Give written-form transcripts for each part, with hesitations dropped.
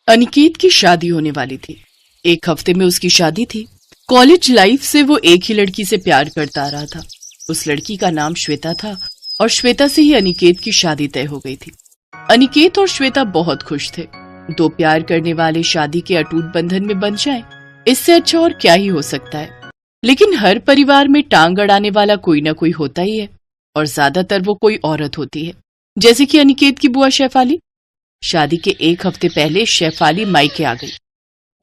अनिकेत की शादी होने वाली थी। एक हफ्ते में उसकी शादी थी। कॉलेज लाइफ से वो एक ही लड़की से प्यार करता आ रहा था। उस लड़की का नाम श्वेता था और श्वेता से ही अनिकेत की शादी तय हो गई थी। अनिकेत और श्वेता बहुत खुश थे। दो प्यार करने वाले शादी के अटूट बंधन में बंध जाएं, इससे अच्छा और क्या ही हो सकता है। लेकिन हर परिवार में टांग अड़ाने वाला कोई ना कोई होता ही है, और ज्यादातर वो कोई औरत होती है, जैसे कि अनिकेत की बुआ शेफाली। शादी के एक हफ्ते पहले शेफाली मायके आ गई,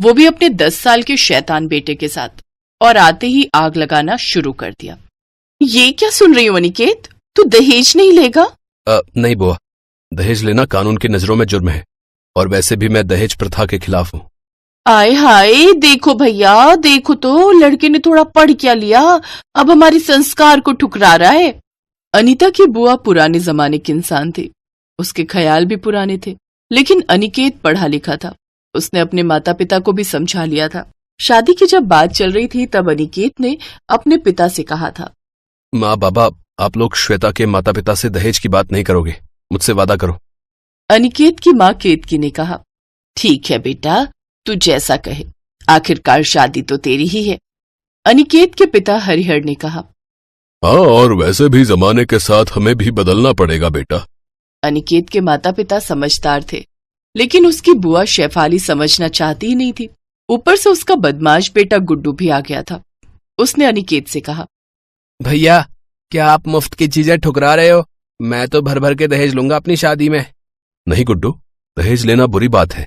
वो भी अपने 10 साल के शैतान बेटे के साथ, और आते ही आग लगाना शुरू कर दिया। ये क्या सुन रही हो अनिकेत, तू दहेज नहीं लेगा? नहीं बुआ, दहेज लेना कानून की नजरों में जुर्म है, और वैसे भी मैं दहेज प्रथा के खिलाफ हूँ। आए हाय, देखो भैया, देखो तो लड़के ने थोड़ा पढ़ क्या लिया, अब हमारे संस्कार को ठुकरा रहा है। अनीता की बुआ पुराने जमाने की इंसान थी, उसके ख्याल भी पुराने थे। लेकिन अनिकेत पढ़ा लिखा था, उसने अपने माता पिता को भी समझा लिया था। शादी की जब बात चल रही थी तब अनिकेत ने अपने पिता से कहा था, माँ बाबा, आप लोग श्वेता के माता पिता से दहेज की बात नहीं करोगे, मुझसे वादा करो। अनिकेत की माँ केतकी ने कहा, ठीक है बेटा, तू जैसा कहे, आखिरकार शादी तो तेरी ही है। अनिकेत के पिता हरिहर ने कहा, हाँ, और वैसे भी जमाने के साथ हमें भी बदलना पड़ेगा बेटा। अनिकेत के माता पिता समझदार थे, लेकिन उसकी बुआ शेफाली समझना चाहती ही नहीं थी। ऊपर से उसका बदमाश बेटा गुड्डू भी आ गया था। उसने अनिकेत से कहा, भैया, क्या आप मुफ्त की चीजें ठुकरा रहे हो? मैं तो भर भर के दहेज लूंगा अपनी शादी में। नहीं गुड्डू, दहेज लेना बुरी बात है।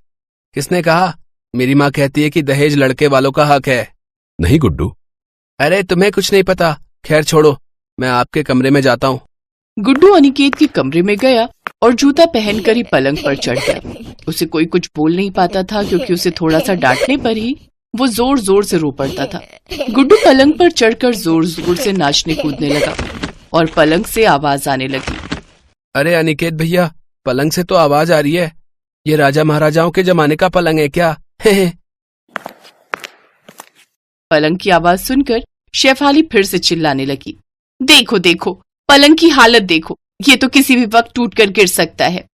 किसने कहा? मेरी माँ कहती है कि दहेज लड़के वालों का हक है। नहीं गुड्डू। अरे तुम्हें कुछ नहीं पता, खैर छोड़ो, मैं आपके कमरे में जाता हूँ। गुड्डू अनिकेत के कमरे में गया और जूता पहनकर ही पलंग पर चढ़ गया। उसे कोई कुछ बोल नहीं पाता था, क्योंकि उसे थोड़ा सा डांटने पर ही वो जोर जोर से रो पड़ता था। गुड्डू पलंग पर चढ़कर जोर जोर से नाचने कूदने लगा और पलंग से आवाज आने लगी। अरे अनिकेत भैया, पलंग से तो आवाज आ रही है। ये राजा महाराजाओं के जमाने का पलंग है क्या? पलंग की आवाज सुनकर शेफाली फिर से चिल्लाने लगी, देखो देखो, पलंग की हालत देखो, ये तो किसी भी वक्त टूट कर गिर सकता है।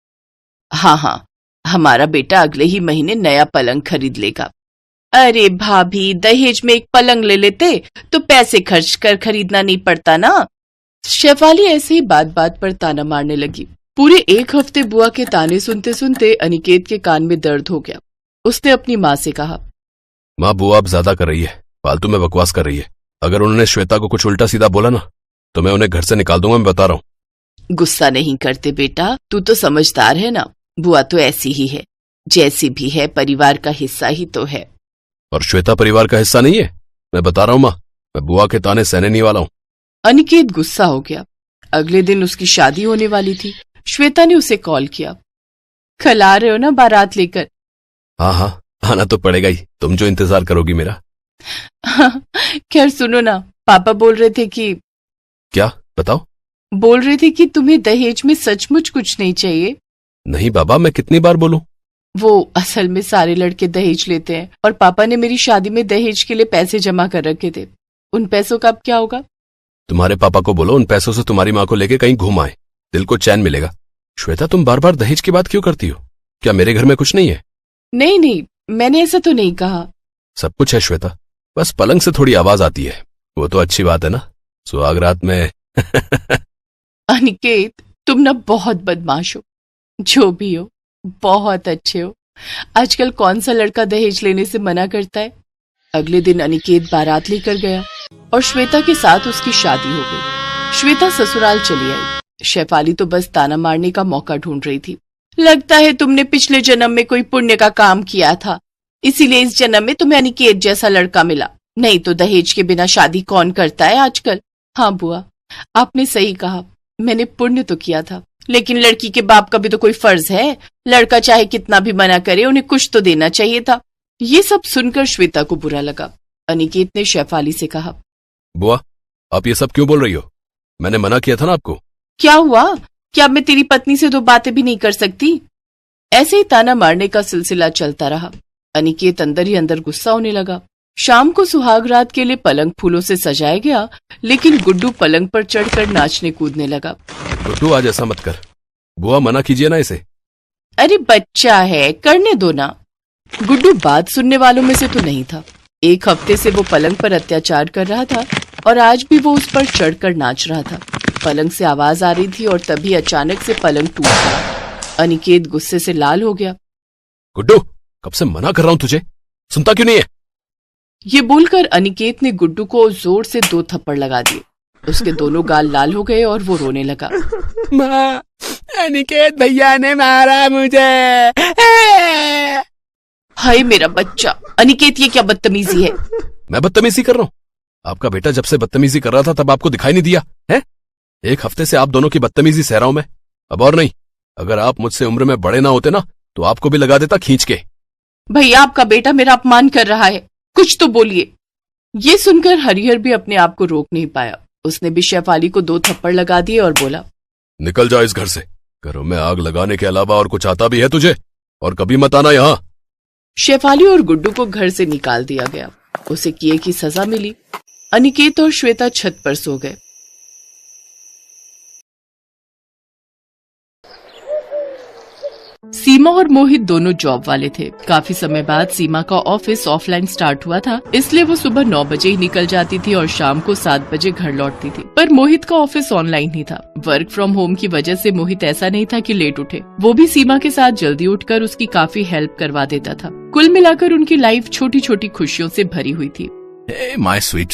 हाँ, हमारा बेटा अगले ही महीने नया पलंग खरीद लेगा। अरे भाभी, दहेज में एक पलंग ले लेते तो पैसे खर्च कर खरीदना नहीं पड़ता ना। शेफाली ऐसे ही बात बात पर ताना मारने लगी। पूरे एक हफ्ते बुआ के ताने सुनते सुनते अनिकेत के कान में दर्द हो गया। उसने अपनी माँ से कहा, माँ, बुआ अब ज्यादा कर रही है, फालतू में बकवास कर रही है। अगर उन्होंने श्वेता को कुछ उल्टा सीधा बोला ना, तो मैं उन्हें घर से निकाल दूंगा, मैं बता रहा हूँ। गुस्सा नहीं करते बेटा, तू तो समझदार है ना। बुआ तो ऐसी ही है, जैसी भी है परिवार का हिस्सा ही तो है। और श्वेता परिवार का हिस्सा नहीं है, मैं बता रहा हूँ माँ, मैं बुआ के ताने सहने नहीं वाला हूँ। अनिकेत गुस्सा हो गया। अगले दिन उसकी शादी होने वाली थी। श्वेता ने उसे कॉल किया, कल आ रहे हो ना बारात लेकर? हाँ, आना तो पड़ेगा ही, तुम जो इंतजार करोगी मेरा। खैर सुनो ना, पापा बोल रहे थे कि। क्या? बताओ। बोल रहे थे कि तुम्हें दहेज में सचमुच कुछ नहीं चाहिए। नहीं बाबा, मैं कितनी बार बोलूं? वो असल में सारे लड़के दहेज लेते हैं, और पापा ने मेरी शादी में दहेज के लिए पैसे जमा कर रखे थे। उन पैसों का अब क्या होगा? तुम्हारे पापा को बोलो उन पैसों से तुम्हारी माँ को लेके कहीं घूम आए, दिल को चैन मिलेगा। श्वेता, तुम बार बार दहेज की बात क्यों करती हो? क्या मेरे घर में कुछ नहीं है? नहीं, मैंने ऐसा तो नहीं कहा। सब कुछ है श्वेता, बस पलंग से थोड़ी आवाज आती है, वो तो अच्छी बात है ना, सुहाग रात में। अनिकेत, तुम ना बहुत बदमाश हो। जो भी हो, बहुत अच्छे हो। आजकल कौन सा लड़का दहेज लेने से मना करता है? अगले दिन अनिकेत बारात लेकर गया और श्वेता के साथ उसकी शादी हो गई। श्वेता ससुराल चली आई। शेफाली तो बस ताना मारने का मौका ढूंढ रही थी। लगता है तुमने पिछले जन्म में कोई पुण्य का काम किया था, इसीलिए इस जन्म में तुम्हें अनिकेत जैसा लड़का मिला। नहीं तो दहेज के बिना शादी कौन करता है आजकल। हाँ बुआ, आपने सही कहा, मैंने पुण्य तो किया था, लेकिन लड़की के बाप का भी तो कोई फर्ज है। लड़का चाहे कितना भी मना करे, उन्हें कुछ तो देना चाहिए था। ये सब सुनकर श्वेता को बुरा लगा। अनिकेत ने शेफाली से कहा, बुआ, आप ये सब क्यों बोल रही हो? मैंने मना किया था ना आपको। क्या हुआ? क्या मैं तेरी पत्नी से दो बातें भी नहीं कर सकती? ऐसे ही ताना मारने का सिलसिला चलता रहा। अनिकेत अंदर ही अंदर गुस्सा होने लगा। शाम को सुहाग रात के लिए पलंग फूलों से सजाया गया, लेकिन गुड्डू पलंग पर चढ़कर नाचने कूदने लगा। गुड्डू, आज ऐसा मत कर, बुआ मना कीजिए ना इसे। अरे बच्चा है, करने दो ना। गुड्डू बात सुनने वालों में से तो नहीं था। एक हफ्ते से वो पलंग पर अत्याचार कर रहा था और आज भी वो उस पर चढ़कर नाच रहा था। पलंग से आवाज आ रही थी और तभी अचानक से पलंग टूट गया। अनिकेत गुस्से से लाल हो गया। गुड्डू, कब से मना कर रहा हूं तुझे, सुनता क्यों नहीं है? ये बोलकर अनिकेत ने गुड्डू को जोर से 2 थप्पड़ लगा दिए। उसके दोनों गाल लाल हो गए और वो रोने लगा। माँ, अनिकेत भैया ने मारा मुझे। हाय मेरा बच्चा। अनिकेत, ये क्या बदतमीजी है? मैं बदतमीजी कर रहा हूं? आपका बेटा जब से बदतमीजी कर रहा था तब आपको दिखाई नहीं दिया है? 1 हफ्ते से आप दोनों की बदतमीजी सह रहा हूं मैं। अब और नहीं, अगर आप मुझसे उम्र में बड़े ना होते ना तो आपको भी लगा देता खींच के। भैया, आपका बेटा मेरा अपमान कर रहा है, कुछ तो बोलिए। ये सुनकर हरिहर भी अपने आप को रोक नहीं पाया। उसने भी शेफाली को 2 थप्पड़ लगा दिए और बोला, निकल जा इस घर से। घरों में आग लगाने के अलावा और कुछ आता भी है तुझे? और कभी मत आना यहां। शेफाली और गुड्डू को घर से निकाल दिया गया। उसे किए की सजा मिली। अनिकेत और श्वेता छत पर सो गए। सीमा और मोहित दोनों जॉब वाले थे। काफी समय बाद सीमा का ऑफिस ऑफलाइन स्टार्ट हुआ था, इसलिए वो सुबह 9 बजे ही निकल जाती थी और शाम को 7 बजे घर लौटती थी। पर मोहित का ऑफिस ऑनलाइन ही था। वर्क फ्रॉम होम की वजह से मोहित ऐसा नहीं था कि लेट उठे। वो भी सीमा के साथ जल्दी उठकर उसकी काफी हेल्प करवा देता था। कुल मिलाकर उनकी लाइफ छोटी छोटी खुशियों से भरी हुई थी। My sweet,